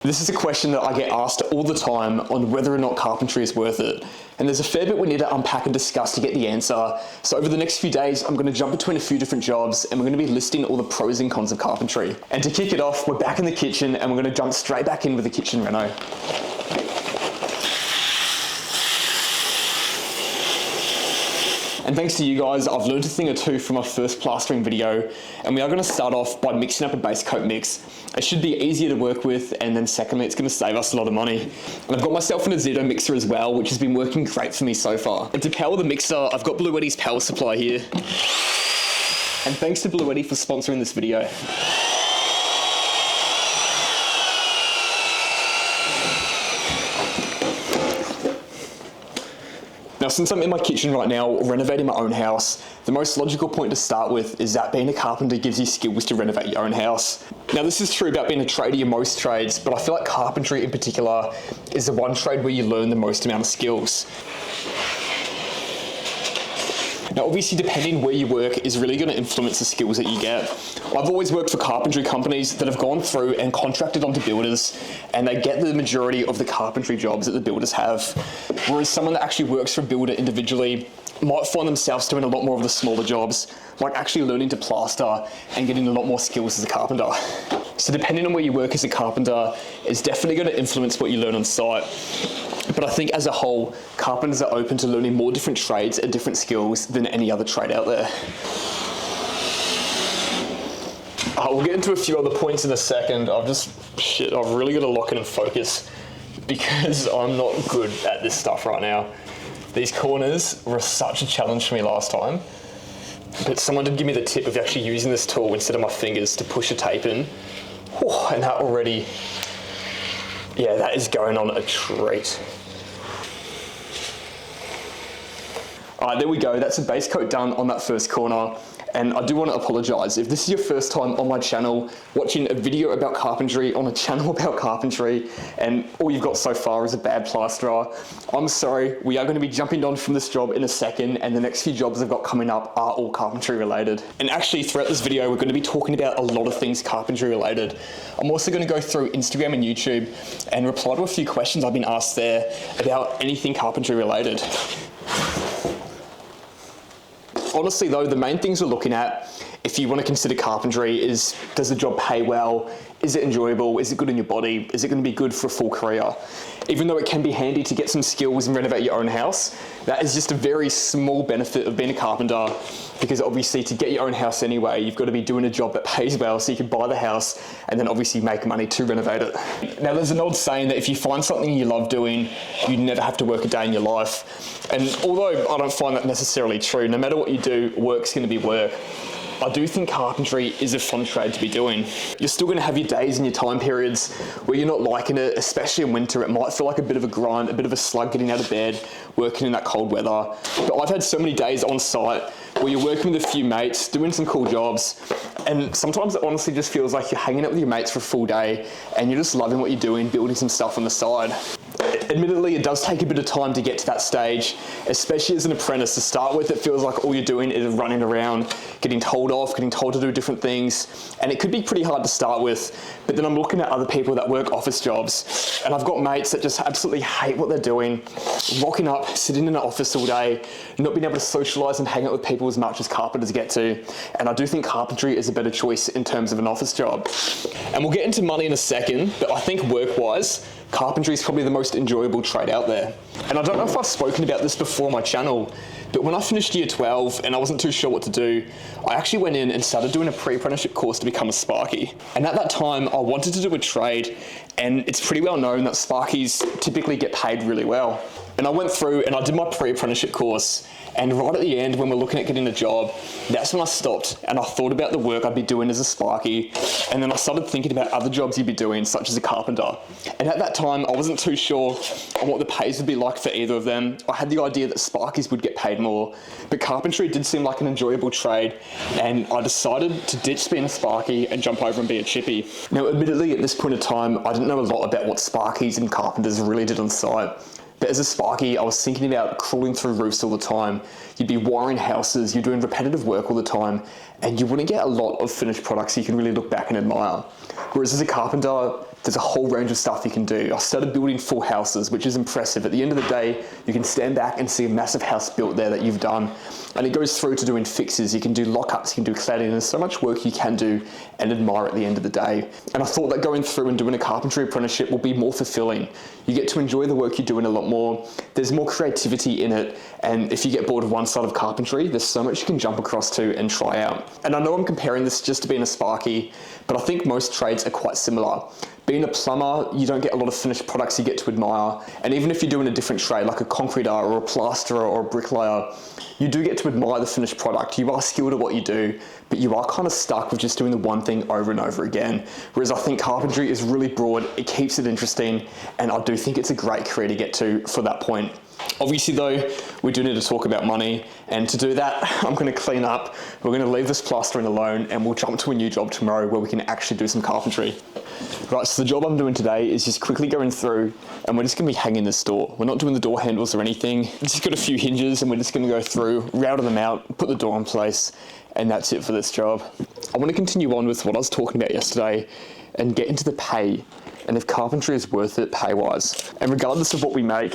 This is a question that I get asked all the time on whether or not carpentry is worth it. And there's a fair bit we need to unpack and discuss to get the answer. So over the next few days, I'm going to jump between a few different jobs and we're going to be listing all the pros and cons of carpentry. And to kick it off, we're back in the kitchen and we're going to jump straight back in with the kitchen reno. And thanks to you guys, I've learned a thing or two from my first plastering video, and we are going to start off by mixing up a base coat mix. It should be easier to work with, and then secondly, it's going to save us a lot of money. And I've got myself an Azuto mixer as well, which has been working great for me so far. And to power the mixer, I've got Blue Eddy's power supply here. And thanks to Blue Eddy for sponsoring this video. Now, since I'm in my kitchen right now, renovating my own house, the most logical point to start with is that being a carpenter gives you skills to renovate your own house. Now, this is true about being a tradie in most trades, but I feel like carpentry in particular is the one trade where you learn the most amount of skills. Now, obviously, depending where you work is really going to influence the skills that you get. I've always worked for carpentry companies that have gone through and contracted onto builders, and they get the majority of the carpentry jobs that the builders have. Whereas someone that actually works for a builder individually might find themselves doing a lot more of the smaller jobs, like actually learning to plaster and getting a lot more skills as a carpenter. So depending on where you work as a carpenter, it's definitely going to influence what you learn on site. But I think as a whole, carpenters are open to learning more different trades and different skills than any other trade out there. We'll get into a few other points in a second. I've really got to lock in and focus because I'm not good at this stuff right now. These corners were such a challenge for me last time, but someone did give me the tip of actually using this tool instead of my fingers to push a tape in. And that already, yeah, that is going on a treat. All right, there we go. That's a base coat done on that first corner. And I do want to apologise. If this is your first time on my channel, watching a video about carpentry on a channel about carpentry, and all you've got so far is a bad plasterer, I'm sorry. We are going to be jumping on from this job in a second, and the next few jobs I've got coming up are all carpentry related. And actually, throughout this video, we're going to be talking about a lot of things carpentry related. I'm also going to go through Instagram and YouTube and reply to a few questions I've been asked there about anything carpentry related. Honestly though, the main things we're looking at, if you want to consider carpentry, is does the job pay well? Is it enjoyable? Is it good in your body? Is it going to be good for a full career? Even though it can be handy to get some skills and renovate your own house, that is just a very small benefit of being a carpenter, because obviously to get your own house anyway, you've got to be doing a job that pays well so you can buy the house and then obviously make money to renovate it. Now, there's an old saying that if you find something you love doing, you never have to work a day in your life. And although I don't find that necessarily true, no matter what you do, work's going to be work. I do think carpentry is a fun trade to be doing. You're still going to have your days and your time periods where you're not liking it, especially in winter. It might feel like a bit of a grind, a bit of a slug getting out of bed, working in that cold weather. But I've had so many days on site where you're working with a few mates, doing some cool jobs, and sometimes it honestly just feels like you're hanging out with your mates for a full day and you're just loving what you're doing, building some stuff on the side. Admittedly, it does take a bit of time to get to that stage, especially as an apprentice. To start with, it feels like all you're doing is running around, getting told off, getting told to do different things, and it could be pretty hard to start with. But then I'm looking at other people that work office jobs, and I've got mates that just absolutely hate what they're doing, rocking up, sitting in an office all day, not being able to socialise and hang out with people as much as carpenters get to. And I do think carpentry is a better choice in terms of an office job. And we'll get into money in a second, but I think work-wise, carpentry is probably the most enjoyable trade out there. And I don't know if I've spoken about this before on my channel, but when I finished year 12 and I wasn't too sure what to do, I actually went in and started doing a pre-apprenticeship course to become a sparky. And at that time, I wanted to do a trade, and it's pretty well known that sparkies typically get paid really well. And I went through and I did my pre-apprenticeship course, and right at the end, when we're looking at getting a job, that's when I stopped and I thought about the work I'd be doing as a sparky, and then I started thinking about other jobs you'd be doing, such as a carpenter. And at that time, I wasn't too sure on what the pays would be like for either of them. I had the idea that sparkies would get paid more, but carpentry did seem like an enjoyable trade, and I decided to ditch being a sparky and jump over and be a chippy. Now, admittedly, at this point in time, I didn't know a lot about what sparkies and carpenters really did on site. But as a sparky, I was thinking about crawling through roofs all the time. You'd be wiring houses, you're doing repetitive work all the time, and you wouldn't get a lot of finished products you can really look back and admire. Whereas as a carpenter, there's a whole range of stuff you can do. I started building full houses, which is impressive. At the end of the day, you can stand back and see a massive house built there that you've done. And it goes through to doing fixes. You can do lockups, you can do cladding. There's so much work you can do and admire at the end of the day. And I thought that going through and doing a carpentry apprenticeship will be more fulfilling. You get to enjoy the work you're doing a lot more. There's more creativity in it. And if you get bored of one side of carpentry, there's so much you can jump across to and try out. And I know I'm comparing this just to being a sparky, but I think most trades are quite similar. Being a plumber, you don't get a lot of finished products you get to admire. And even if you're doing a different trade, like a concreter or a plasterer or a bricklayer, you do get to admire the finished product. You are skilled at what you do, but you are kind of stuck with just doing the one thing over and over again. Whereas I think carpentry is really broad, it keeps it interesting, and I do think it's a great career to get to for that point. Obviously though, we do need to talk about money, and to do that, I'm going to clean up. We're going to leave this plastering alone, and we'll jump to a new job tomorrow where we can actually do some carpentry. Right, so the job I'm doing today is just quickly going through, and we're just going to be hanging this door. We're not doing the door handles or anything. It's just got a few hinges, and we're just going to go through, router them out, put the door in place, and that's it for this job. I want to continue on with what I was talking about yesterday and get into the pay, and if carpentry is worth it pay-wise. And regardless of what we make,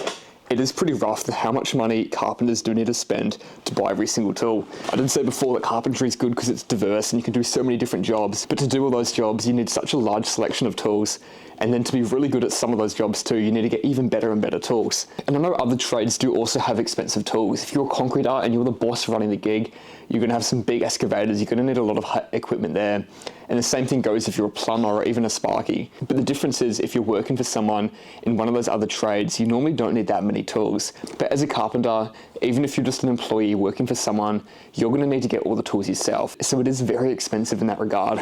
it is pretty rough how much money carpenters do need to spend to buy every single tool. I did say before that carpentry is good because it's diverse and you can do so many different jobs, but to do all those jobs, you need such a large selection of tools. And then to be really good at some of those jobs too, you need to get even better and better tools. And I know other trades do also have expensive tools. If you're a concreter and you're the boss running the gig, you're going to have some big excavators, you're going to need a lot of equipment there. And the same thing goes if you're a plumber or even a sparky. But the difference is if you're working for someone in one of those other trades, you normally don't need that many tools. But as a carpenter, even if you're just an employee working for someone, you're going to need to get all the tools yourself. So it is very expensive in that regard.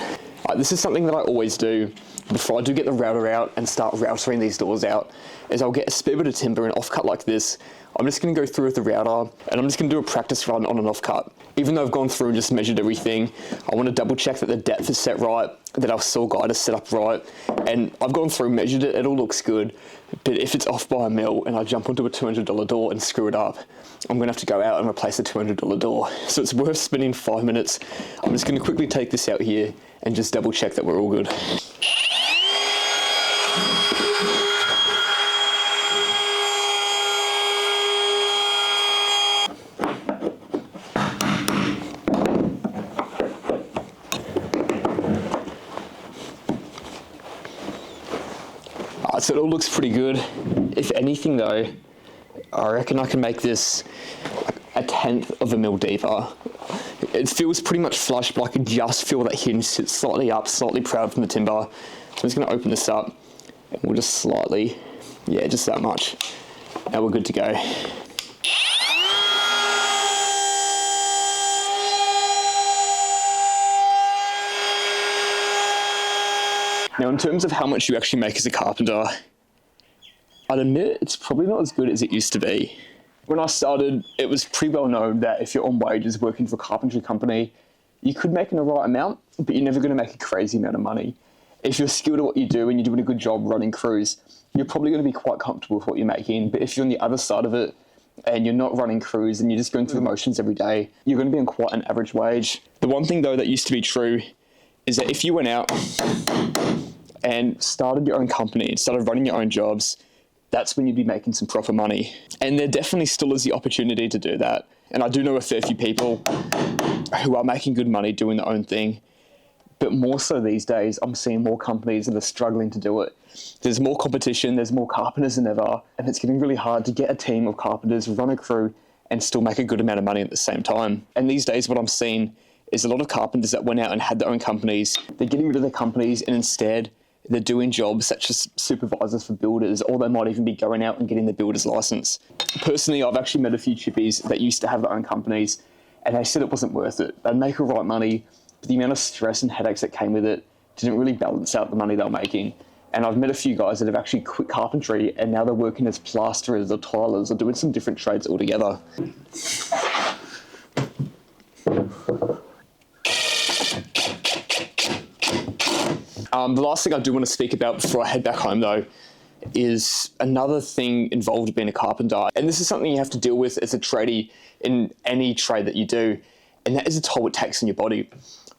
This is something that I always do before I do get the router out and start routering these doors out, is I'll get a spare bit of timber and offcut like this. I'm just going to go through with the router and I'm just going to do a practice run on an offcut. Even though I've gone through and just measured everything, I want to double check that the depth is set right, that our saw guide is set up right. And I've gone through, measured it, it all looks good. But if it's off by a mil and I jump onto a $200 door and screw it up, I'm going to have to go out and replace the $200 door. So it's worth spending 5 minutes. I'm just going to quickly take this out here and just double check that we're all good. So it all looks pretty good. If anything though, I reckon I can make this a 1/10 of a mil deeper. It feels pretty much flush, but I can just feel that hinge sits slightly up, slightly proud from the timber. So I'm just gonna open this up and we'll just slightly, yeah, just that much. Now we're good to go. Now, in terms of how much you actually make as a carpenter, I'd admit it's probably not as good as it used to be. When I started, it was pretty well known that if you're on wages working for a carpentry company, you could make an alright amount, but you're never going to make a crazy amount of money. If you're skilled at what you do and you're doing a good job running crews, you're probably going to be quite comfortable with what you're making. But if you're on the other side of it and you're not running crews and you're just going through the motions every day, you're going to be on quite an average wage. The one thing though that used to be true is that if you went out and started your own company and started running your own jobs, that's when you'd be making some proper money. And there definitely still is the opportunity to do that. And I do know a fair few people who are making good money doing their own thing. But more so these days, I'm seeing more companies that are struggling to do it. There's more competition, there's more carpenters than ever, and it's getting really hard to get a team of carpenters, run a crew, and still make a good amount of money at the same time. And these days, what I'm seeing is a lot of carpenters that went out and had their own companies, they're getting rid of their companies and instead they're doing jobs such as supervisors for builders, or they might even be going out and getting the builder's license. Personally, I've actually met a few chippies that used to have their own companies, and they said it wasn't worth it. They'd make all right money, but the amount of stress and headaches that came with it didn't really balance out the money they were making. And I've met a few guys that have actually quit carpentry, and now they're working as plasterers or tilers or doing some different trades altogether. The last thing I do want to speak about before I head back home though is another thing involved with being a carpenter. And this is something you have to deal with as a tradie in any trade that you do. And that is a toll it takes on your body.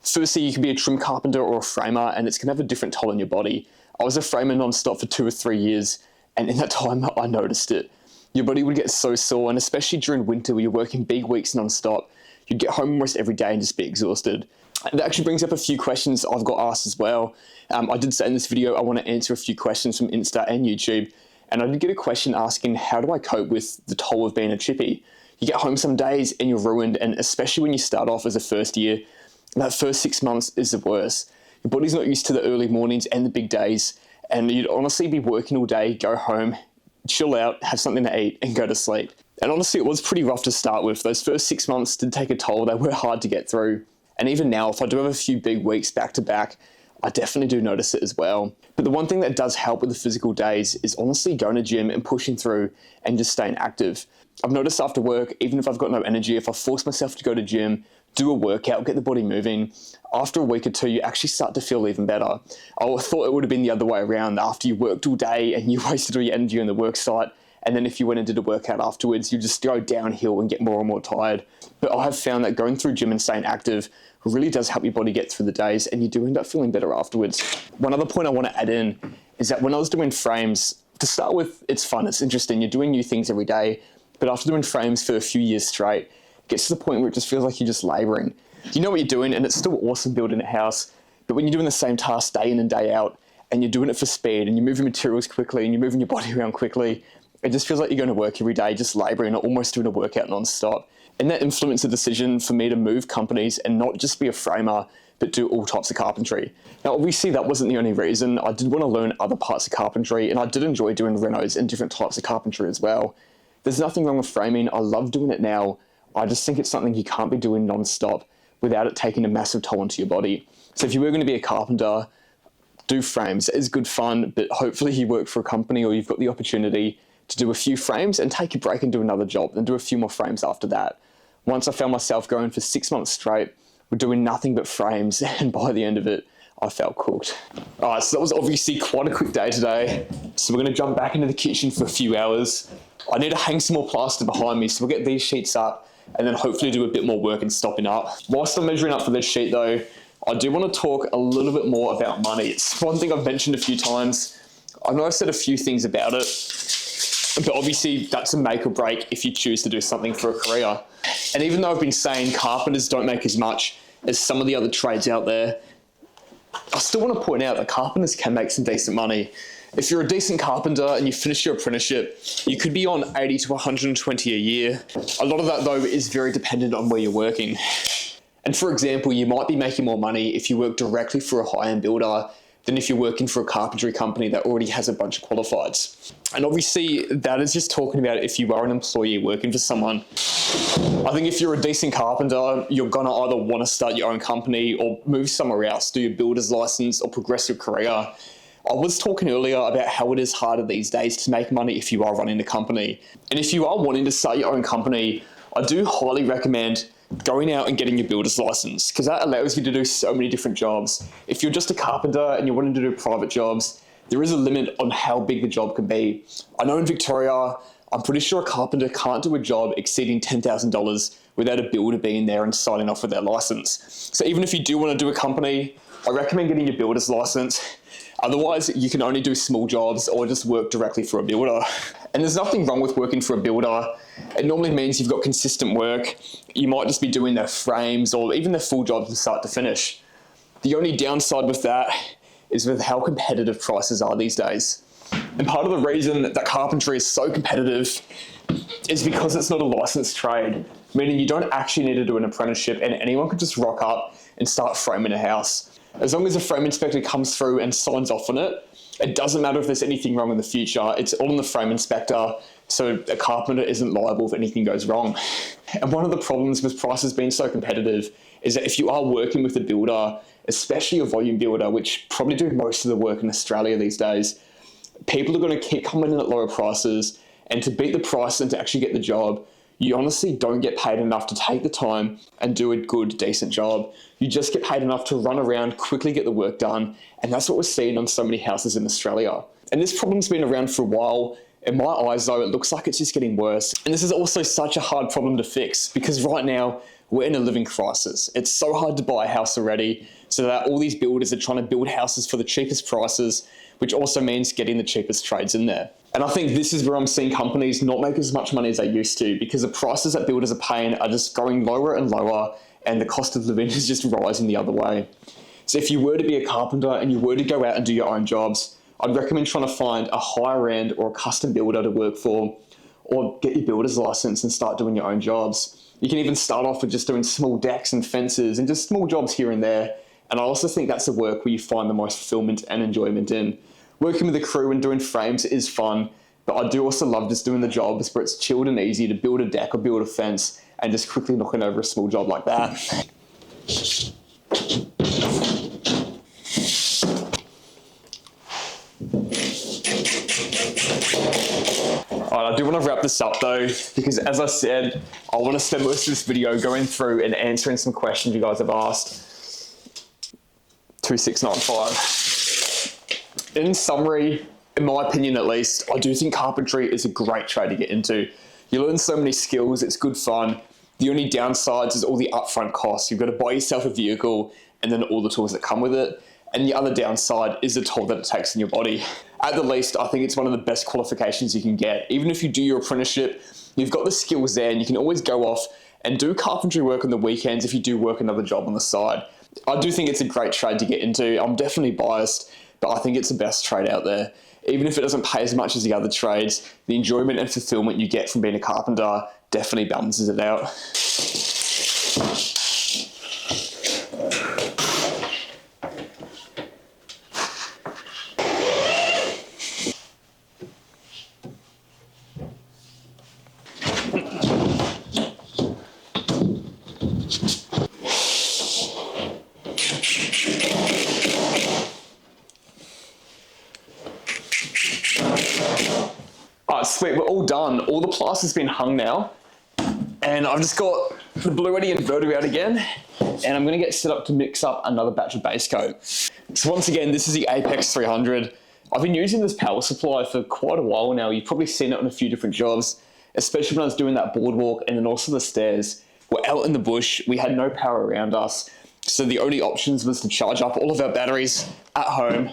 Firstly, you can be a trim carpenter or a framer, and it's going to have a different toll on your body. I was a framer non-stop for 2 or 3 years, and in that time, I noticed it. Your body would get so sore, and especially during winter where you're working big weeks non-stop, you'd get home almost every day and just be exhausted. And that actually brings up a few questions I've got asked as well. I did say in this video I want to answer a few questions from Insta and YouTube, and I did get a question asking, how do I cope with the toll of being a chippy? You get home some days and you're ruined, and especially when you start off as a first year, that first 6 months is the worst. Your body's not used to the early mornings and the big days, and you'd honestly be working all day, go home, chill out, have something to eat, and go to sleep. And honestly, it was pretty rough to start with. Those first 6 months did take a toll. They were hard to get through. And even now, if I do have a few big weeks back to back, I definitely do notice it as well. But the one thing that does help with the physical days is honestly going to gym and pushing through and just staying active. I've noticed after work, even if I've got no energy, if I force myself to go to gym, do a workout, get the body moving, after a week or two, you actually start to feel even better. I thought it would have been the other way around. After you worked all day and you wasted all your energy on the work site, and then if you went and did a workout afterwards, you just go downhill and get more and more tired. But I have found that going through gym and staying active really does help your body get through the days, and you do end up feeling better afterwards. One other point I want to add in is that when I was doing frames, to start with, it's fun, it's interesting, you're doing new things every day, but after doing frames for a few years straight, it gets to the point where it just feels like you're just laboring. You know what you're doing, and it's still awesome building a house, but when you're doing the same task day in and day out, and you're doing it for speed, and you're moving materials quickly, and you're moving your body around quickly, it just feels like you're going to work every day, just laboring, or almost doing a workout non-stop. And that influenced the decision for me to move companies and not just be a framer, but do all types of carpentry. Now, obviously, that wasn't the only reason. I did want to learn other parts of carpentry, and I did enjoy doing renos and different types of carpentry as well. There's nothing wrong with framing. I love doing it now. I just think it's something you can't be doing non-stop without it taking a massive toll onto your body. So if you were going to be a carpenter, do frames. It is good fun, but hopefully you work for a company or you've got the opportunity to do a few frames and take a break and do another job, then do a few more frames after that. Once I found myself going for 6 months straight, we're doing nothing but frames, and by the end of it, I felt cooked. All right, so that was obviously quite a quick day today. So we're gonna jump back into the kitchen for a few hours. I need to hang some more plaster behind me, so we'll get these sheets up and then hopefully do a bit more work and stopping up. Whilst I'm measuring up for this sheet though, I do want to talk a little bit more about money. It's one thing I've mentioned a few times. I know I've said a few things about it, but obviously that's a make or break if you choose to do something for a career. And even though I've been saying carpenters don't make as much as some of the other trades out there, I still want to point out that carpenters can make some decent money. If you're a decent carpenter and you finish your apprenticeship, you could be on 80 to 120 a year. A lot of that though is very dependent on where you're working. And for example, you might be making more money if you work directly for a high-end builder than if you're working for a carpentry company that already has a bunch of qualifieds. And obviously that is just talking about if you are an employee working for someone. I think if you're a decent carpenter, you're gonna either want to start your own company or move somewhere else, do your builder's license or progress your career. I was talking earlier about how it is harder these days to make money if you are running a company. And if you are wanting to start your own company, I do highly recommend going out and getting your builder's license, because that allows you to do so many different jobs. If you're just a carpenter and you're wanting to do private jobs, there is a limit on how big the job can be. I know in Victoria, I'm pretty sure a carpenter can't do a job exceeding $10,000 without a builder being there and signing off with their license. So even if you do want to do a company, I recommend getting your builder's license. Otherwise, you can only do small jobs or just work directly for a builder. And there's nothing wrong with working for a builder. It normally means you've got consistent work. You might just be doing their frames or even their full jobs from start to finish. The only downside with that is with how competitive prices are these days. And part of the reason that carpentry is so competitive is because it's not a licensed trade, meaning you don't actually need to do an apprenticeship and anyone can just rock up and start framing a house. As long as a frame inspector comes through and signs off on it, it doesn't matter if there's anything wrong in the future. It's all on the frame inspector, so a carpenter isn't liable if anything goes wrong. And one of the problems with prices being so competitive is that if you are working with a builder, especially a volume builder, which probably do most of the work in Australia these days, people are going to keep coming in at lower prices, and to beat the price and to actually get the job, you honestly don't get paid enough to take the time and do a good, decent job. You just get paid enough to run around, quickly get the work done, and that's what we're seeing on so many houses in Australia. And this problem's been around for a while. In my eyes though, it looks like it's just getting worse. And this is also such a hard problem to fix because right now we're in a living crisis. It's so hard to buy a house already, so that all these builders are trying to build houses for the cheapest prices, which also means getting the cheapest trades in there. And I think this is where I'm seeing companies not make as much money as they used to because the prices that builders are paying are just going lower and lower, and the cost of living is just rising the other way. So if you were to be a carpenter and you were to go out and do your own jobs, I'd recommend trying to find a higher end or a custom builder to work for, or get your builder's license and start doing your own jobs. You can even start off with just doing small decks and fences and just small jobs here and there. And I also think that's the work where you find the most fulfillment and enjoyment in. Working with a crew and doing frames is fun, but I do also love just doing the jobs where it's chilled and easy to build a deck or build a fence and just quickly knocking over a small job like that. Alright, I do want to wrap this up though, because as I said, I want to spend most of this video going through and answering some questions you guys have asked. 2695. In summary, in my opinion at least, I do think carpentry is a great trade to get into. You learn so many skills, it's good fun. The only downsides is all the upfront costs. You've got to buy yourself a vehicle and then all the tools that come with it. And the other downside is the toll that it takes in your body. At the least, I think it's one of the best qualifications you can get. Even if you do your apprenticeship, you've got the skills there and you can always go off and do carpentry work on the weekends if you do work another job on the side. I do think it's a great trade to get into. I'm definitely biased, but I think it's the best trade out there. Even if it doesn't pay as much as the other trades, the enjoyment and fulfillment you get from being a carpenter definitely balances it out. Alright, sweet, we're all done. All the plaster's been hung now. And I've just got the Blue Eddy inverter out again. And I'm gonna get set up to mix up another batch of base coat. So once again, this is the Apex 300. I've been using this power supply for quite a while now. You've probably seen it on a few different jobs, especially when I was doing that boardwalk and then also the stairs. We're out in the bush, we had no power around us. So the only options was to charge up all of our batteries at home.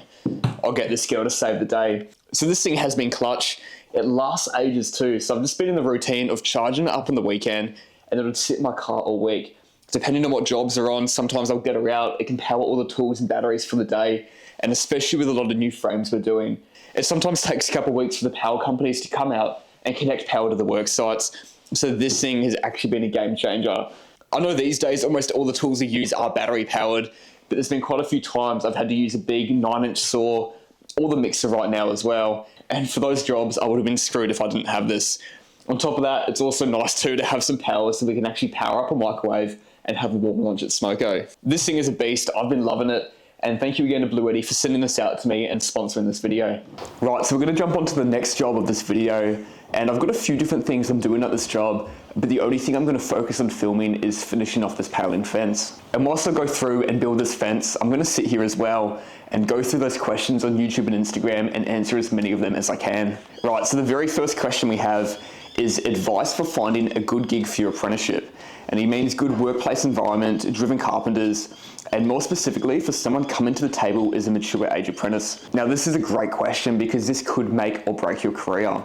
I'll get this girl to save the day. So this thing has been clutch. It lasts ages too. So I've just been in the routine of charging it up on the weekend and it'll sit in my car all week. Depending on what jobs are on, sometimes I'll get her out. It can power all the tools and batteries for the day. And especially with a lot of new frames we're doing, it sometimes takes a couple of weeks for the power companies to come out and connect power to the work sites. So this thing has actually been a game changer. I know these days almost all the tools we use are battery powered, but there's been quite a few times I've had to use a big 9-inch saw, or the mixer right now as well. And for those jobs, I would have been screwed if I didn't have this. On top of that, it's also nice too to have some power so we can actually power up a microwave and have a warm lunch at Smoko. This thing is a beast, I've been loving it. And thank you again to Blue Eddy for sending this out to me and sponsoring this video. Right, so we're gonna jump on to the next job of this video. And I've got a few different things I'm doing at this job, but the only thing I'm gonna focus on filming is finishing off this paling fence. And whilst I go through and build this fence, I'm gonna sit here as well and go through those questions on YouTube and Instagram and answer as many of them as I can. Right, so the very first question we have is advice for finding a good gig for your apprenticeship. And he means good workplace environment, driven carpenters, and more specifically for someone coming to the table as a mature age apprentice. Now this is a great question because this could make or break your career.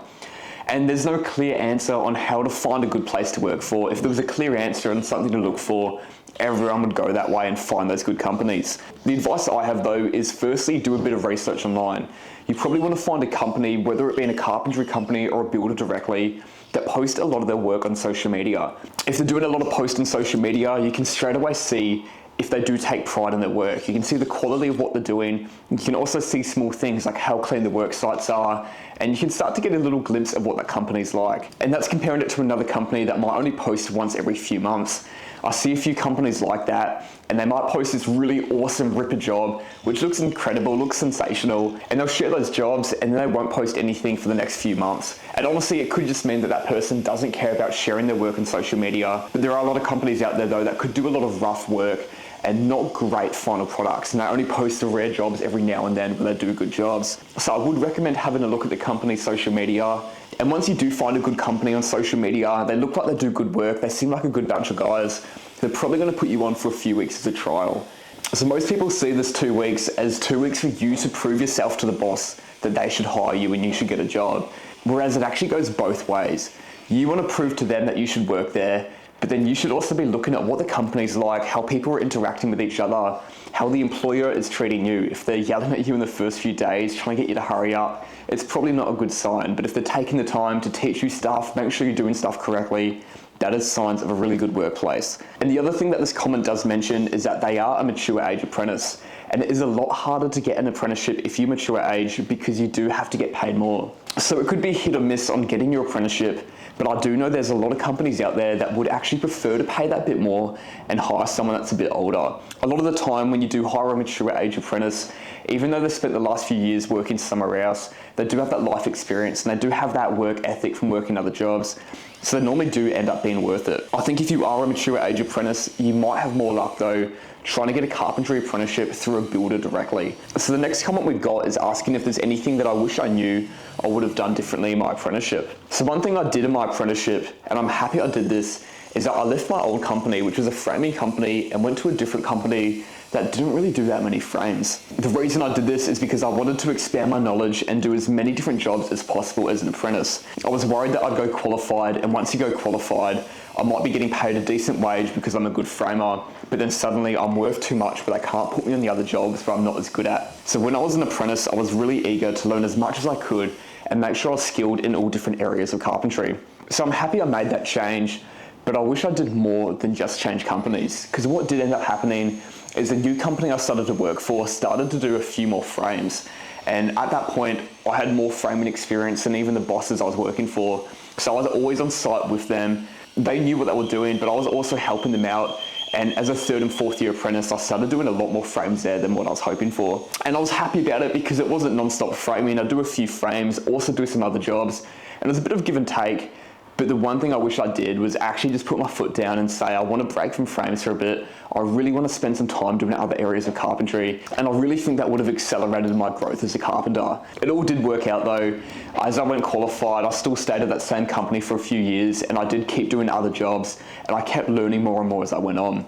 And there's no clear answer on how to find a good place to work for. If there was a clear answer and something to look for, everyone would go that way and find those good companies. The advice I have though is firstly do a bit of research online. You probably want to find a company, whether it be in a carpentry company or a builder directly, that post a lot of their work on social media. If they're doing a lot of posts on social media, you can straight away see if they do take pride in their work. You can see the quality of what they're doing. You can also see small things like how clean the work sites are, and you can start to get a little glimpse of what that company's like. And that's comparing it to another company that might only post once every few months. I see a few companies like that, and they might post this really awesome ripper job, which looks incredible, looks sensational, and they'll share those jobs and then they won't post anything for the next few months. And honestly, it could just mean that that person doesn't care about sharing their work on social media. But there are a lot of companies out there though that could do a lot of rough work and not great final products, and they only post the rare jobs every now and then where they do good jobs. So I would recommend having a look at the company's social media, and once you do find a good company on social media, they look like they do good work, they seem like a good bunch of guys, they're probably going to put you on for a few weeks as a trial. So most people see this 2 weeks as 2 weeks for you to prove yourself to the boss that they should hire you and you should get a job, whereas it actually goes both ways. You want to prove to them that you should work there, but then you should also be looking at what the company's like, how people are interacting with each other, how the employer is treating you. If they're yelling at you in the first few days, trying to get you to hurry up, it's probably not a good sign. But if they're taking the time to teach you stuff, make sure you're doing stuff correctly, that is signs of a really good workplace. And the other thing that this comment does mention is that they are a mature age apprentice. And it is a lot harder to get an apprenticeship if you mature age because you do have to get paid more. So it could be hit or miss on getting your apprenticeship, but I do know there's a lot of companies out there that would actually prefer to pay that bit more and hire someone that's a bit older. A lot of the time when you do hire a mature age apprentice, even though they've spent the last few years working somewhere else, they do have that life experience and they do have that work ethic from working other jobs. So they normally do end up being worth it. I think if you are a mature age apprentice, you might have more luck though trying to get a carpentry apprenticeship through a builder directly. So the next comment we've got is asking if there's anything that I wish I knew I would have done differently in my apprenticeship. So one thing I did in my apprenticeship, and I'm happy I did this, is that I left my old company, which was a framing company, and went to a different company that didn't really do that many frames. The reason I did this is because I wanted to expand my knowledge and do as many different jobs as possible as an apprentice. I was worried that I'd go qualified, and once you go qualified, I might be getting paid a decent wage because I'm a good framer, but then suddenly I'm worth too much, but they can't put me on the other jobs where I'm not as good at. So when I was an apprentice, I was really eager to learn as much as I could and make sure I was skilled in all different areas of carpentry. So I'm happy I made that change, but I wish I did more than just change companies, because what did end up happening is the new company I started to work for started to do a few more frames. And at that point, I had more framing experience than even the bosses I was working for. So I was always on site with them. They knew what they were doing, but I was also helping them out. And as a third and fourth year apprentice, I started doing a lot more frames there than what I was hoping for. And I was happy about it because it wasn't non-stop framing. I'd do a few frames, also do some other jobs. And it was a bit of give and take. But the one thing I wish I did was actually just put my foot down and say, I want to break from frames for a bit. I really want to spend some time doing other areas of carpentry. And I really think that would have accelerated my growth as a carpenter. It all did work out though. As I went qualified, I still stayed at that same company for a few years, and I did keep doing other jobs, and I kept learning more and more as I went on.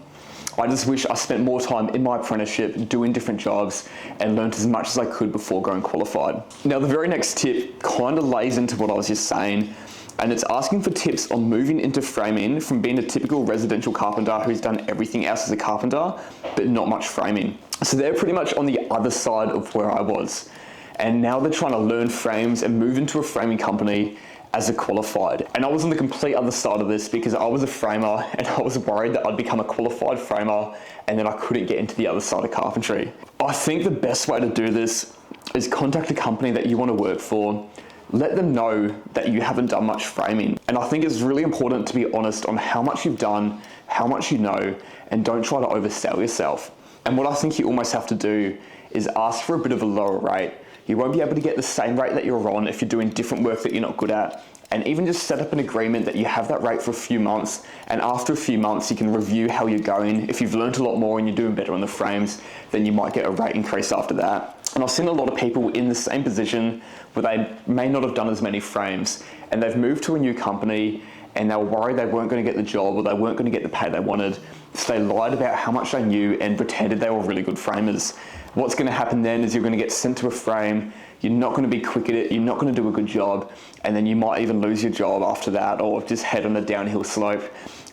I just wish I spent more time in my apprenticeship doing different jobs and learned as much as I could before going qualified. Now the very next tip kind of lays into what I was just saying, and it's asking for tips on moving into framing from being a typical residential carpenter who's done everything else as a carpenter, but not much framing. So they're pretty much on the other side of where I was. And now they're trying to learn frames and move into a framing company as a qualified. And I was on the complete other side of this because I was a framer and I was worried that I'd become a qualified framer and then I couldn't get into the other side of carpentry. I think the best way to do this is contact a company that you want to work for. Let them know that you haven't done much framing. And I think it's really important to be honest on how much you've done, how much you know, and don't try to oversell yourself. And what I think you almost have to do is ask for a bit of a lower rate. You won't be able to get the same rate that you're on if you're doing different work that you're not good at. And even just set up an agreement that you have that rate for a few months, and after a few months you can review how you're going. If you've learned a lot more and you're doing better on the frames, then you might get a rate increase after that. And I've seen a lot of people in the same position where they may not have done as many frames, and they've moved to a new company and they were worried they weren't going to get the job or they weren't going to get the pay they wanted. So they lied about how much they knew and pretended they were really good framers. What's going to happen then is you're going to get sent to a frame, you're not going to be quick at it, you're not going to do a good job, and then you might even lose your job after that or just head on a downhill slope.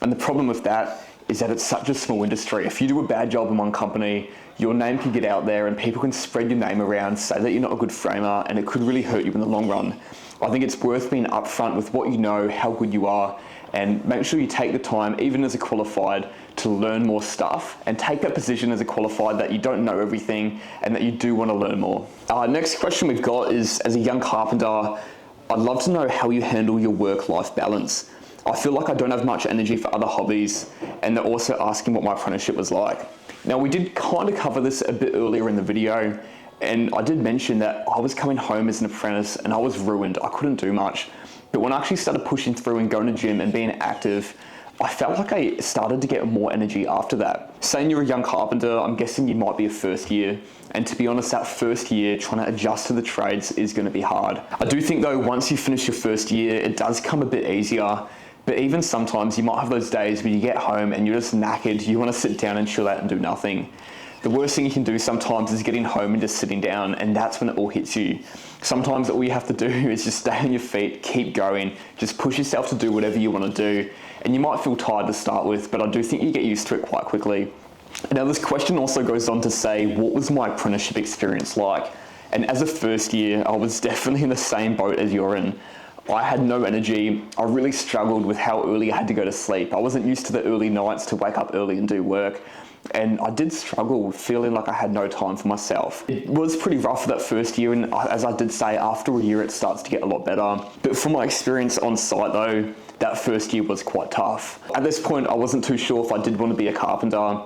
And the problem with that is that it's such a small industry. If you do a bad job in one company, your name can get out there and people can spread your name around, say that you're not a good framer, and it could really hurt you in the long run. I think it's worth being upfront with what you know, how good you are, and make sure you take the time, even as a qualified, to learn more stuff and take that position as a qualified that you don't know everything and that you do want to learn more. Next question we've got is, as a young carpenter, I'd love to know how you handle your work-life balance. I feel like I don't have much energy for other hobbies, and they're also asking what my apprenticeship was like. Now, we did kind of cover this a bit earlier in the video, and I did mention that I was coming home as an apprentice and I was ruined. I couldn't do much. But when I actually started pushing through and going to gym and being active, I felt like I started to get more energy after that. Saying you're a young carpenter, I'm guessing you might be a first year. And to be honest, that first year, trying to adjust to the trades is going to be hard. I do think though, once you finish your first year, it does come a bit easier. But even sometimes you might have those days where you get home and you're just knackered, you want to sit down and chill out and do nothing. The worst thing you can do sometimes is getting home and just sitting down, and that's when it all hits you. Sometimes all you have to do is just stay on your feet, keep going, just push yourself to do whatever you want to do. And you might feel tired to start with, but I do think you get used to it quite quickly. Now this question also goes on to say, what was my apprenticeship experience like? And as a first year, I was definitely in the same boat as you're in. I had no energy. I really struggled with how early I had to go to sleep. I wasn't used to the early nights to wake up early and do work. And I did struggle feeling like I had no time for myself. It was pretty rough for that first year, and as I did say, after a year it starts to get a lot better. But from my experience on site though, that first year was quite tough. At this point, I wasn't too sure if I did want to be a carpenter,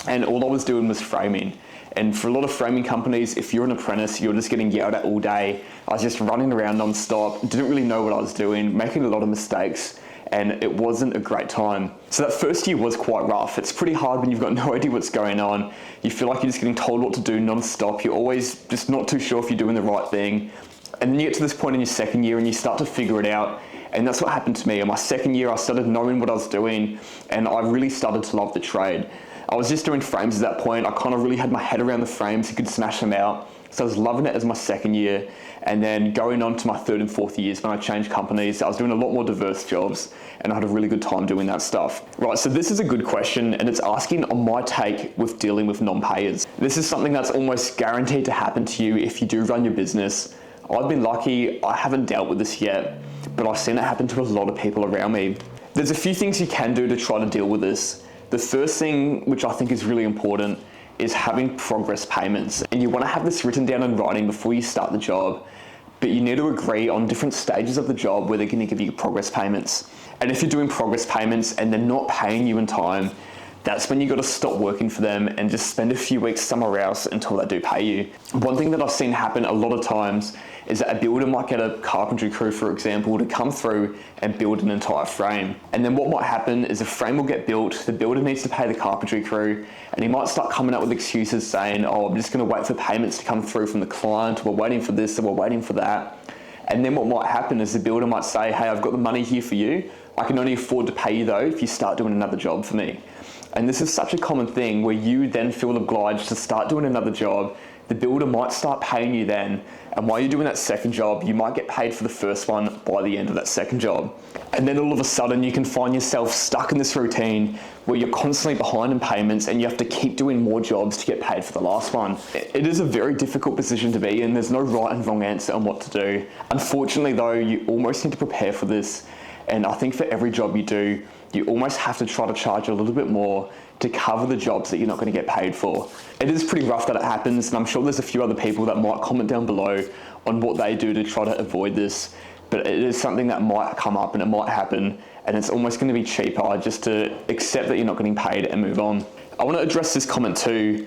and all I was doing was framing. And for a lot of framing companies, if you're an apprentice, you're just getting yelled at all day. I was just running around non-stop, didn't really know what I was doing, making a lot of mistakes, and it wasn't a great time. So that first year was quite rough. It's pretty hard when you've got no idea what's going on. You feel like you're just getting told what to do non-stop. You're always just not too sure if you're doing the right thing. And then you get to this point in your second year and you start to figure it out. And that's what happened to me. In my second year, I started knowing what I was doing, and I really started to love the trade. I was just doing frames at that point. I kind of really had my head around the frames, you could smash them out. So I was loving it as my second year. And then going on to my third and fourth years when I changed companies, I was doing a lot more diverse jobs, and I had a really good time doing that stuff. Right, so this is a good question, and it's asking on my take with dealing with non-payers. This is something that's almost guaranteed to happen to you if you do run your business. I've been lucky, I haven't dealt with this yet, but I've seen it happen to a lot of people around me. There's a few things you can do to try to deal with this. The first thing, which I think is really important, is having progress payments. And you want to have this written down in writing before you start the job, but you need to agree on different stages of the job where they're going to give you progress payments. And if you're doing progress payments and they're not paying you in time, that's when you got to stop working for them and just spend a few weeks somewhere else until they do pay you. One thing that I've seen happen a lot of times is that a builder might get a carpentry crew, for example, to come through and build an entire frame. And then what might happen is a frame will get built, the builder needs to pay the carpentry crew, and he might start coming up with excuses saying, oh, I'm just going to wait for payments to come through from the client, we're waiting for this, and we're waiting for that. And then what might happen is the builder might say, hey, I've got the money here for you. I can only afford to pay you though if you start doing another job for me. And this is such a common thing where you then feel obliged to start doing another job. The builder might start paying you then, and while you're doing that second job, you might get paid for the first one by the end of that second job. And then all of a sudden you can find yourself stuck in this routine where you're constantly behind in payments and you have to keep doing more jobs to get paid for the last one. It is a very difficult position to be in. There's no right and wrong answer on what to do. Unfortunately though, you almost need to prepare for this. And I think for every job you do, you almost have to try to charge a little bit more to cover the jobs that you're not going to get paid for. It is pretty rough that it happens, and I'm sure there's a few other people that might comment down below on what they do to try to avoid this, but it is something that might come up and it might happen, and it's almost going to be cheaper just to accept that you're not getting paid and move on. I want to address this comment too,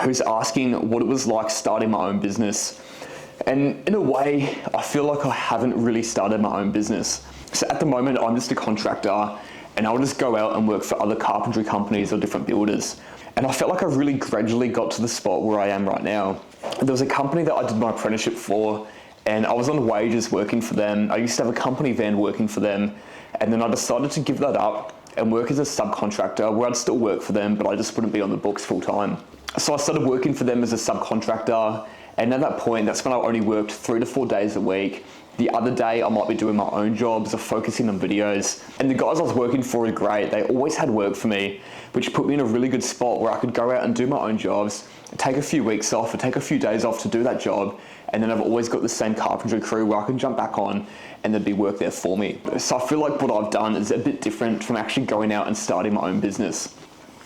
who's asking what it was like starting my own business. And in a way, I feel like I haven't really started my own business. So at the moment, I'm just a contractor, and I'll just go out and work for other carpentry companies or different builders. And I felt like I really gradually got to the spot where I am right now. There was a company that I did my apprenticeship for, and I was on wages working for them. I used to have a company van working for them, and then I decided to give that up and work as a subcontractor where I'd still work for them, but I just wouldn't be on the books full time. So I started working for them as a subcontractor, and at that point, that's when I only worked 3 to 4 days a week. The other day, I might be doing my own jobs or focusing on videos. And the guys I was working for were great. They always had work for me, which put me in a really good spot where I could go out and do my own jobs, take a few weeks off or take a few days off to do that job. And then I've always got the same carpentry crew where I can jump back on and there'd be work there for me. So I feel like what I've done is a bit different from actually going out and starting my own business.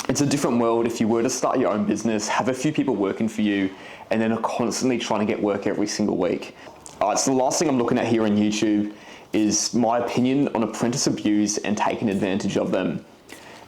It's a different world if you were to start your own business, have a few people working for you, and then are constantly trying to get work every single week. So the last thing I'm looking at here on YouTube is my opinion on apprentice abuse and taking advantage of them.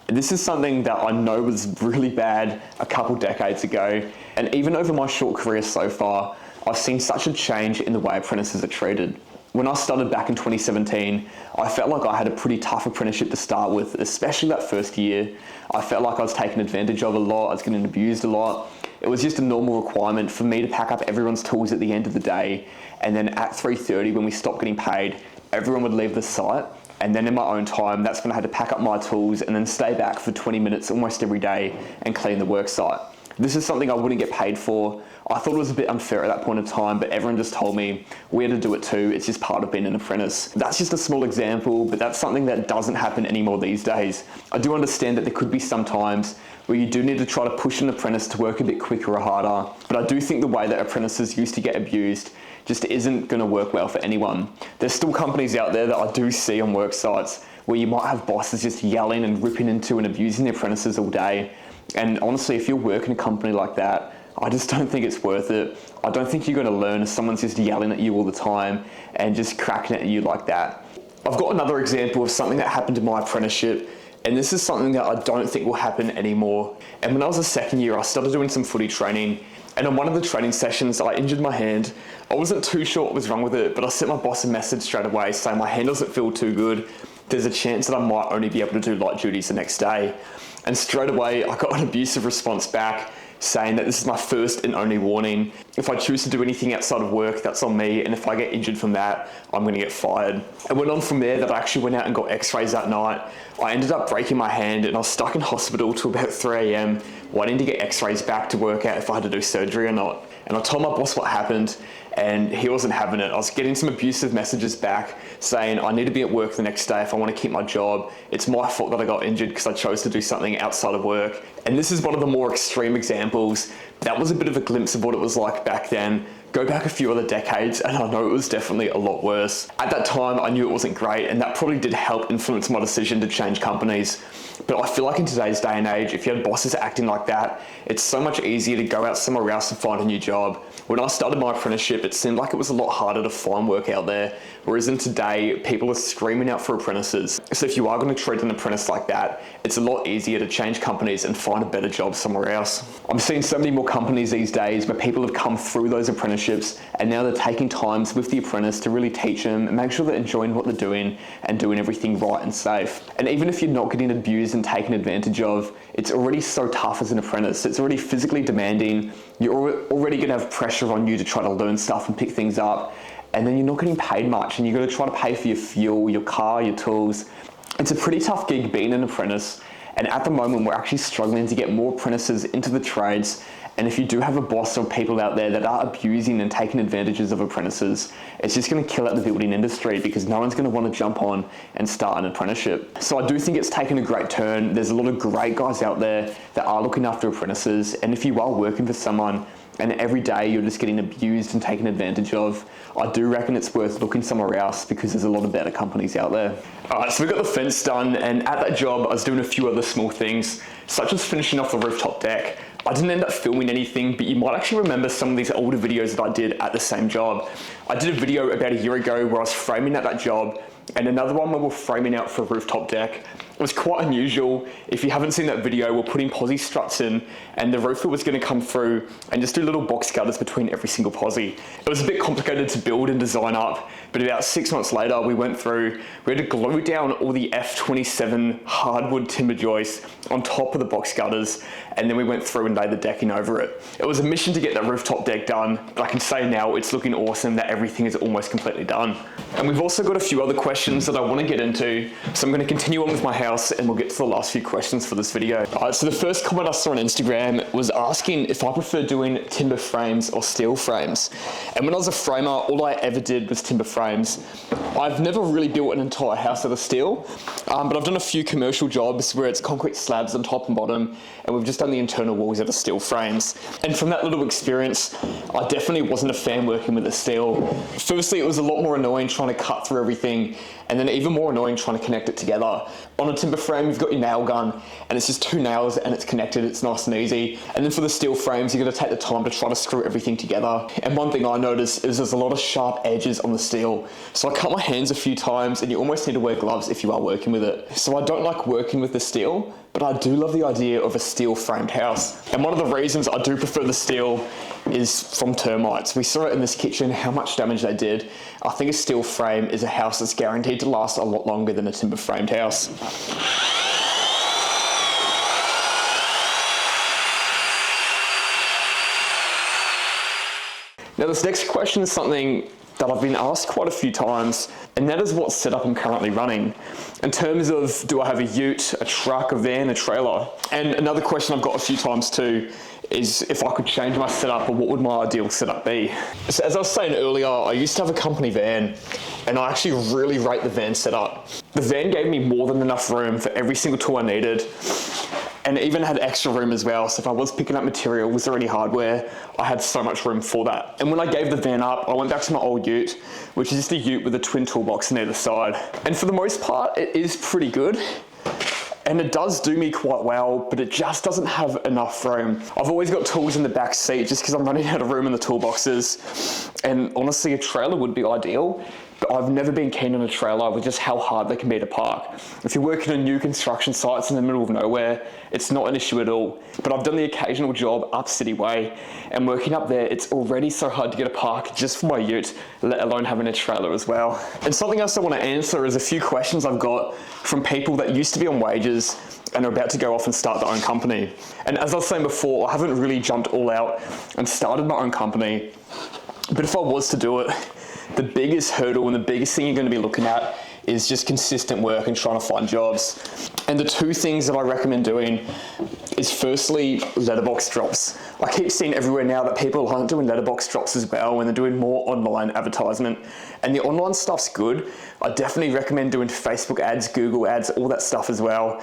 This is something that I know was really bad a couple decades ago, and even over my short career so far, I've seen such a change in the way apprentices are treated. When I started back in 2017, I felt like I had a pretty tough apprenticeship to start with, especially that first year. I felt like I was taken advantage of a lot, I was getting abused a lot. It was just a normal requirement for me to pack up everyone's tools at the end of the day, and then at 3:30 when we stopped getting paid, everyone would leave the site, and then in my own time, that's when I had to pack up my tools and then stay back for 20 minutes almost every day and clean the work site. This is something I wouldn't get paid for. I thought it was a bit unfair at that point in time, but everyone just told me we had to do it too. It's just part of being an apprentice. That's just a small example, but that's something that doesn't happen anymore these days. I do understand that there could be some times where you do need to try to push an apprentice to work a bit quicker or harder, but I do think the way that apprentices used to get abused just isn't going to work well for anyone. There's still companies out there that I do see on work sites where you might have bosses just yelling and ripping into and abusing their apprentices all day. And honestly, if you're working in a company like that, I just don't think it's worth it. I don't think you're going to learn if someone's just yelling at you all the time and just cracking at you like that. I've got another example of something that happened in my apprenticeship, and this is something that I don't think will happen anymore. And when I was a second year, I started doing some footy training, and on one of the training sessions, I injured my hand. I wasn't too sure what was wrong with it, but I sent my boss a message straight away saying my hand doesn't feel too good. There's a chance that I might only be able to do light duties the next day. And straight away, I got an abusive response back saying that this is my first and only warning. If I choose to do anything outside of work, that's on me, and if I get injured from that, I'm gonna get fired. It went on from there that I actually went out and got x-rays that night. I ended up breaking my hand and I was stuck in hospital till about 3 a.m. waiting to get x-rays back to work out if I had to do surgery or not. And I told my boss what happened, and he wasn't having it. I was getting some abusive messages back saying I need to be at work the next day if I want to keep my job. It's my fault that I got injured because I chose to do something outside of work. And this is one of the more extreme examples. That was a bit of a glimpse of what it was like back then. Go back a few other decades and I know it was definitely a lot worse. At that time, I knew it wasn't great, and that probably did help influence my decision to change companies. But I feel like in today's day and age, if you had bosses acting like that, it's so much easier to go out somewhere else and find a new job. When I started my apprenticeship, it seemed like it was a lot harder to find work out there, whereas in today, people are screaming out for apprentices. So if you are going to treat an apprentice like that, it's a lot easier to change companies and find a better job somewhere else. I'm seeing so many more companies these days where people have come through those apprenticeships and now they're taking times with the apprentice to really teach them and make sure they're enjoying what they're doing and doing everything right and safe. And even if you're not getting abused and taken advantage of, it's already so tough as an apprentice. It's already physically demanding. You're already going to have pressure on you to try to learn stuff and pick things up. And then you're not getting paid much, and you're going to try to pay for your fuel, your car, your tools. It's a pretty tough gig being an apprentice. And at the moment, we're actually struggling to get more apprentices into the trades. And if you do have a boss or people out there that are abusing and taking advantages of apprentices, it's just going to kill out the building industry because no one's going to want to jump on and start an apprenticeship. So I do think it's taken a great turn. There's a lot of great guys out there that are looking after apprentices. And if you are working for someone and every day you're just getting abused and taken advantage of, I do reckon it's worth looking somewhere else because there's a lot of better companies out there. Alright, so we got the fence done, and at that job I was doing a few other small things, such as finishing off the rooftop deck. I didn't end up filming anything, but you might actually remember some of these older videos that I did at the same job. I did a video about a year ago where I was framing at that job, and another one where we're framing out for a rooftop deck. It was quite unusual. If you haven't seen that video, we're putting posi struts in, and the roofer was going to come through and just do little box cutters between every single posi. It was a bit complicated to build and design up, but about 6 months later, we went through, we had to glue down all the F27 hardwood timber joists on top of the box cutters, and then we went through and laid the decking over it. It was a mission to get that rooftop deck done, but I can say now it's looking awesome that everything is almost completely done. And we've also got a few other questions that I want to get into, so I'm going to continue on with my house and we'll get to the last few questions for this video. Alright, so the first comment I saw on Instagram was asking if I prefer doing timber frames or steel frames. And when I was a framer, all I ever did was timber frames. I've never really built an entire house out of steel, but I've done a few commercial jobs where it's concrete slabs on top and bottom, and we've just done the internal walls out of steel frames. And from that little experience, I definitely wasn't a fan working with the steel. Firstly, it was a lot more annoying trying to cut through everything, and then even more annoying trying to connect it together. On a timber frame, you've got your nail gun, and it's just 2 nails and it's connected, it's nice and easy. And then for the steel frames, you're gonna take the time to try to screw everything together. And one thing I noticed is there's a lot of sharp edges on the steel. So I cut my hands a few times, and you almost need to wear gloves if you are working with it. So I don't like working with the steel, but I do love the idea of a steel framed house. And one of the reasons I do prefer the steel is from termites. We saw it in this kitchen, how much damage they did. I think a steel frame is a house that's guaranteed to last a lot longer than a timber framed house. Now this next question is something that I've been asked quite a few times, and that is what setup I'm currently running. In terms of, do I have a ute, a truck, a van, a trailer? And another question I've got a few times too is if I could change my setup, or what would my ideal setup be? So as I was saying earlier, I used to have a company van, and I actually really rate the van setup. The van gave me more than enough room for every single tool I needed, and it even had extra room as well. So if I was picking up material, was there any hardware, I had so much room for that. And when I gave the van up, I went back to my old ute, which is just a ute with a twin toolbox on either side. And for the most part, it is pretty good. And it does do me quite well, but it just doesn't have enough room. I've always got tools in the back seat just because I'm running out of room in the toolboxes. And honestly, a trailer would be ideal, but I've never been keen on a trailer with just how hard they can be to park. If you're working on new construction sites in the middle of nowhere, it's not an issue at all. But I've done the occasional job up City Way, and working up there, it's already so hard to get a park just for my ute, let alone having a trailer as well. And something else I want to answer is a few questions I've got from people that used to be on wages and are about to go off and start their own company. And as I was saying before, I haven't really jumped all out and started my own company, but if I was to do it, the biggest hurdle and the biggest thing you're going to be looking at is just consistent work and trying to find jobs. And the two things that I recommend doing is firstly, letterbox drops. I keep seeing everywhere now that people aren't doing letterbox drops as well, and they're doing more online advertisement. And the online stuff's good. I definitely recommend doing Facebook ads, Google ads, all that stuff as well.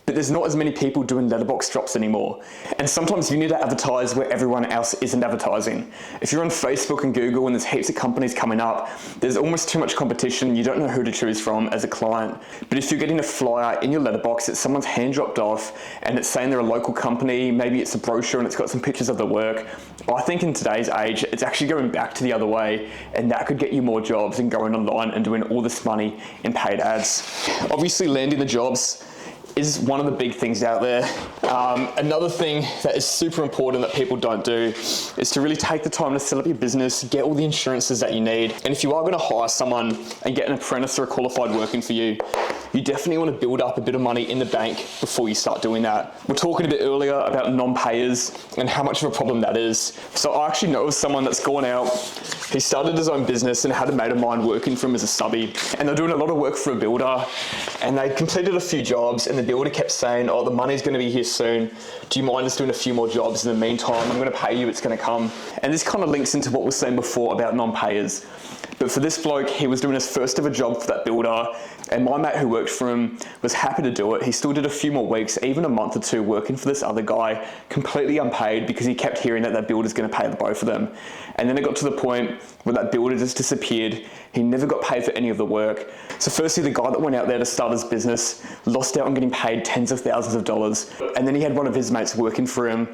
But there's not as many people doing letterbox drops anymore. And sometimes you need to advertise where everyone else isn't advertising. If you're on Facebook and Google and there's heaps of companies coming up, there's almost too much competition. You don't know who to choose from as a client. But if you're getting a flyer in your letterbox that someone's hand dropped off and it's saying they're a local company, maybe it's a brochure and it's got some pictures of their work, I think in today's age, it's actually going back to the other way, and that could get you more jobs than going online and doing all this money in paid ads. Obviously, landing the jobs is one of the big things out there. Another thing that is super important that people don't do is to really take the time to set up your business, get all the insurances that you need. And if you are going to hire someone and get an apprentice or a qualified working for you, you definitely want to build up a bit of money in the bank before you start doing that. We're talking a bit earlier about non-payers and how much of a problem that is. So I actually know of someone that's gone out, he started his own business and had a mate of mine working for him as a subby, and they're doing a lot of work for a builder, and they completed a few jobs, and the builder kept saying, oh, the money's going to be here soon. Do you mind us doing a few more jobs in the meantime? I'm going to pay you, it's going to come. And this kind of links into what we were saying before about non-payers. But for this bloke, he was doing his first ever job for that builder, and my mate who worked for him was happy to do it. He still did a few more weeks, even a month or two, working for this other guy, completely unpaid, because he kept hearing that builder's going to pay the both of them. And then it got to the point where that builder just disappeared. He never got paid for any of the work. So firstly, the guy that went out there to start his business lost out on getting paid tens of thousands of dollars. And then he had one of his mates working for him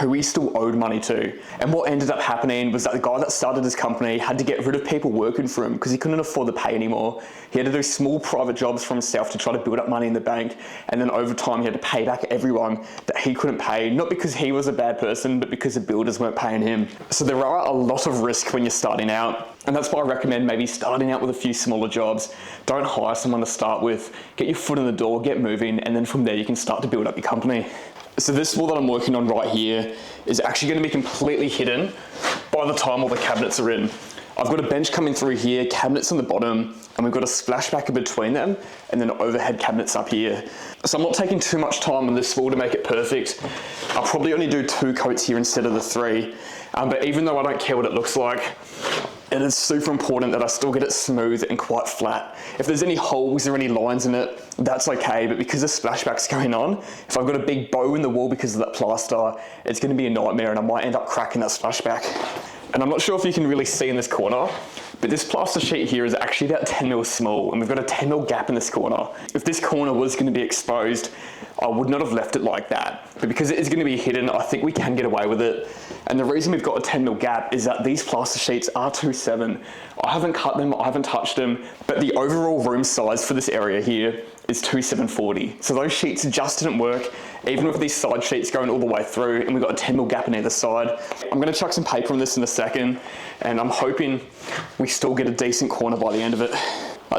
who he still owed money to. And what ended up happening was that the guy that started his company had to get rid of people working for him because he couldn't afford to pay anymore. He had to do small private jobs for himself to try to build up money in the bank. And then over time, he had to pay back everyone that he couldn't pay, not because he was a bad person, but because the builders weren't paying him. So there are a lot of risk when you're starting out. And that's why I recommend maybe starting out with a few smaller jobs. Don't hire someone to start with. Get your foot in the door, get moving, and then from there you can start to build up your company. So this wall that I'm working on right here is actually going to be completely hidden by the time all the cabinets are in. I've got a bench coming through here, cabinets on the bottom, and we've got a splashback in between them, and then overhead cabinets up here. So I'm not taking too much time on this wall to make it perfect. I'll probably only do 2 coats here instead of the 3. But even though I don't care what it looks like, it is super important that I still get it smooth and quite flat. If there's any holes or any lines in it, that's okay, but because the splashback's going on, if I've got a big bow in the wall because of that plaster, it's going to be a nightmare and I might end up cracking that splashback. And I'm not sure if you can really see in this corner, but this plaster sheet here is actually about 10 mil small, and we've got a 10 mil gap in this corner. If this corner was going to be exposed, I would not have left it like that. But because it is going to be hidden, I think we can get away with it. And the reason we've got a 10 mil gap is that these plaster sheets are 2.7. I haven't cut them, I haven't touched them, but the overall room size for this area here is 2,740. So those sheets just didn't work, even with these side sheets going all the way through, and we've got a 10mm gap in either side. I'm gonna chuck some paper on this in a second, and I'm hoping we still get a decent corner by the end of it.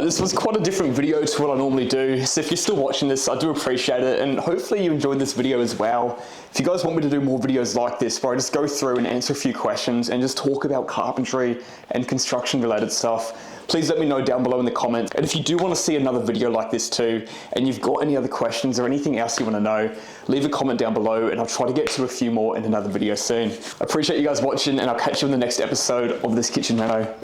This was quite a different video to what I normally do, so if you're still watching this, I do appreciate it, and hopefully you enjoyed this video as well. If you guys want me to do more videos like this, where I just go through and answer a few questions and just talk about carpentry and construction related stuff, please let me know down below in the comments. And if you do want to see another video like this too, and you've got any other questions or anything else you want to know, leave a comment down below and I'll try to get to a few more in another video soon. I appreciate you guys watching, and I'll catch you in the next episode of this kitchen reno.